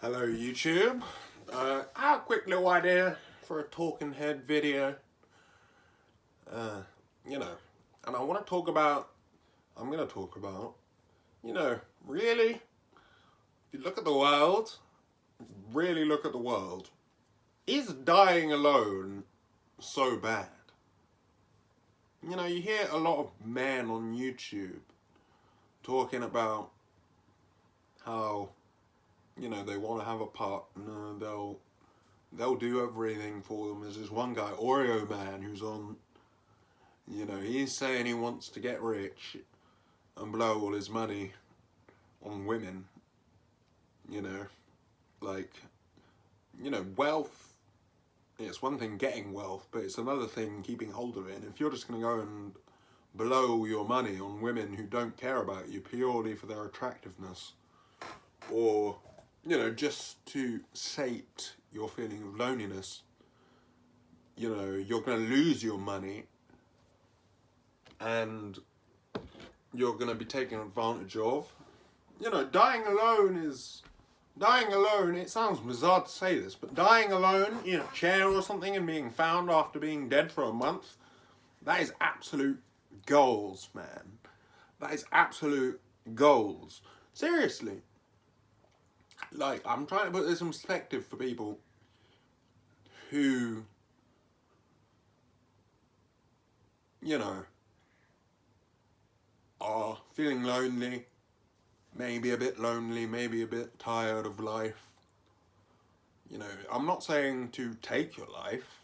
Hello YouTube. I have a quick little idea for a talking head video. And I want to talk about, really, if you look at the world, really look at the world, is dying alone so bad? You know, you hear a lot of men on YouTube talking about how, they want to have a partner, they'll do everything for them. There's this one guy, Oreo Man, who's on, he's saying he wants to get rich and blow all his money on women, wealth. It's one thing getting wealth, but it's another thing keeping hold of it. And if you're just going to go and blow your money on women who don't care about you purely for their attractiveness, or, just to sate your feeling of loneliness, you're going to lose your money and you're going to be taken advantage of. Dying alone, it sounds bizarre to say this, but dying alone in a chair or something and being found after being dead for a month, that is absolute goals, man. That is absolute goals. Seriously. Like, I'm trying to put this in perspective for people who, are feeling lonely, maybe a bit lonely, maybe a bit tired of life. I'm not saying to take your life.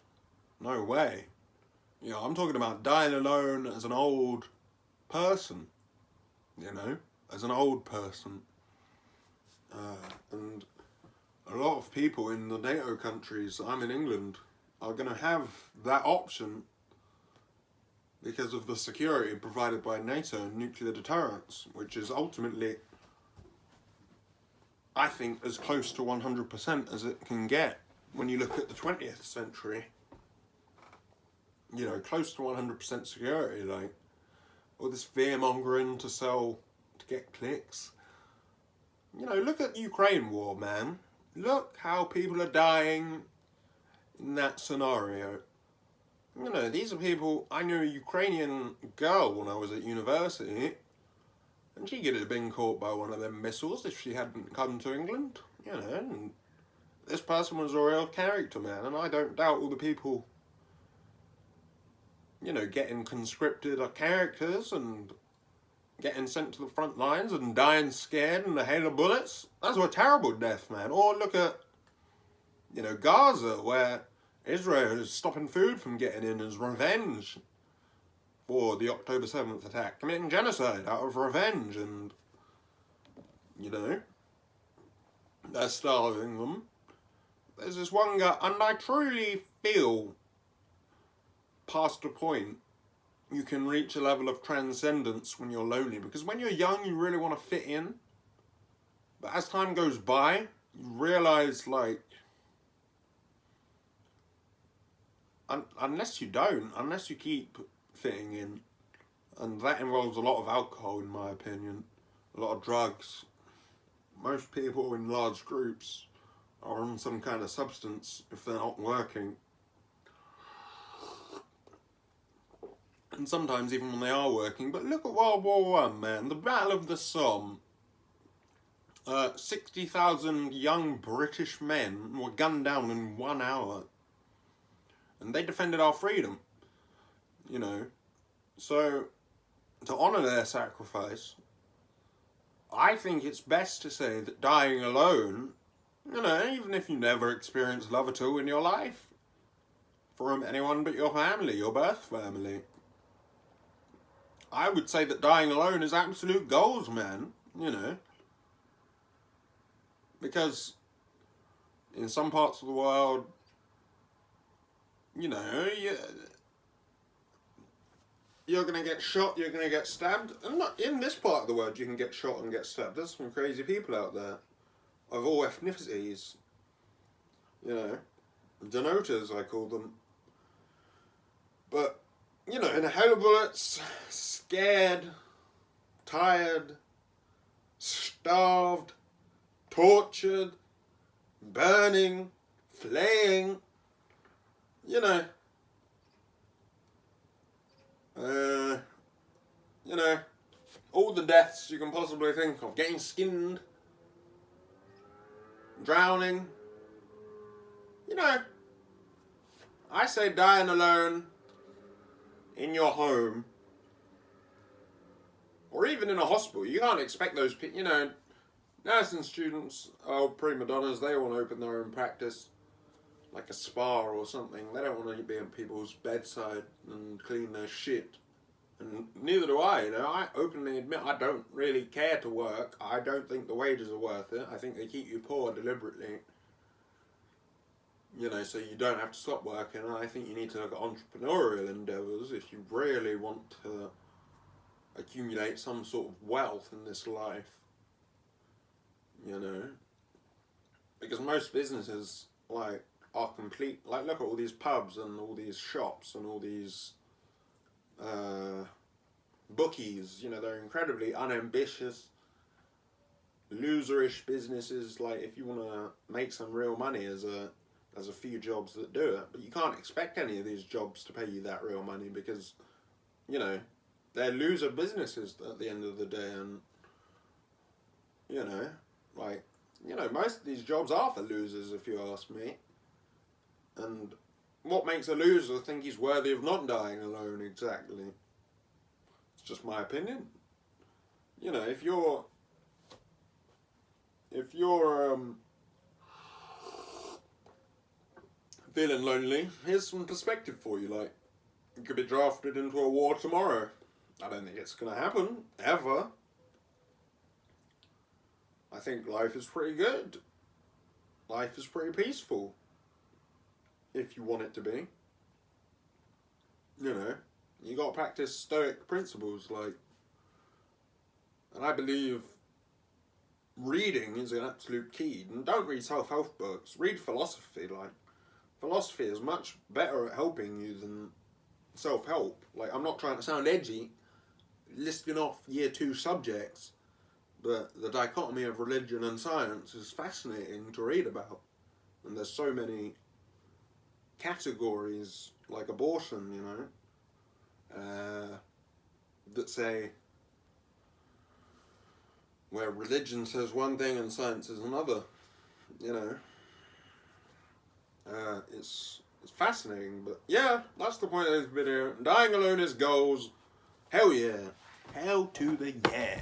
No way. I'm talking about dying alone as an old person. As an old person. And a lot of people in the NATO countries, I'm in England, are going to have that option because of the security provided by NATO and nuclear deterrence, which is ultimately, I think, as close to 100% as it can get when you look at the 20th century. Close to 100% security, like, all this fear-mongering to get clicks. Look at the Ukraine war, man. Look how people are dying in that scenario. These are people. I knew a Ukrainian girl when I was at university, and she could have been caught by one of them missiles if she hadn't come to England. And this person was a real character, man, and I don't doubt all the people, getting conscripted are characters and getting sent to the front lines and dying scared in the hail of bullets. That's a terrible death, man. Or look at, Gaza, where Israel is stopping food from getting in as revenge for the October 7th attack, committing genocide out of revenge, and, they're starving them. There's this one guy, and I truly feel past a point you can reach a level of transcendence when you're lonely, because when you're young you really want to fit in, but as time goes by you realise, like, unless you keep fitting in, and that involves a lot of alcohol in my opinion, a lot of drugs. Most people in large groups are on some kind of substance if they're not working. And sometimes even when they are working. But look at World War I, man. The Battle of the Somme. 60,000 young British men were gunned down in 1 hour. And they defended our freedom. So, to honour their sacrifice, I think it's best to say that dying alone, even if you never experienced love at all in your life, from anyone but your family, your birth family, I would say that dying alone is absolute goals, man, because in some parts of the world, you're going to get shot, you're going to get stabbed, and not in this part of the world you can get shot and get stabbed. There's some crazy people out there, of all ethnicities, denoters I call them, but, in a hail of bullets, scared, tired, starved, tortured, burning, flaying, you know, you know, all the deaths you can possibly think of. Getting skinned, drowning. You know, I say dying alone in your home or even in a hospital. You can't expect those people, you know, nursing students are prima donnas. They want to open their own practice, like a spa or something. They don't want to be at people's bedside and clean their shit. And neither do I, you know. I openly admit I don't really care to work. I don't think the wages are worth it. I think they keep you poor deliberately, you know, so you don't have to stop working. I think you need to look at entrepreneurial endeavours if you really want to accumulate some sort of wealth in this life, you know. Because most businesses, like, are complete. Like, look at all these pubs and all these shops and all these bookies, you know, they're incredibly unambitious, loserish businesses. Like, if you want to make some real money, there's a few jobs that do it, but you can't expect any of these jobs to pay you that real money because, you know, they're loser businesses at the end of the day. And, you know, like, you know, most of these jobs are for losers, if you ask me. And what makes a loser think he's worthy of not dying alone, exactly? It's just my opinion. You know, if you're feeling lonely, here's some perspective for you. Like, you could be drafted into a war tomorrow. I don't think it's gonna happen, ever. I think life is pretty good. Life is pretty peaceful. If you want it to be. You know, you gotta practice stoic principles, like, and I believe reading is an absolute key. And don't read self-help books, read philosophy. Like, philosophy is much better at helping you than self-help. Like, I'm not trying to sound edgy, listing off year 2 subjects, but the dichotomy of religion and science is fascinating to read about. And there's so many categories, like abortion, you know, that say, where religion says one thing and science is another, you know. It's fascinating, but yeah, that's the point of this video. Dying alone is goals. Hell yeah. Hell to the yeah.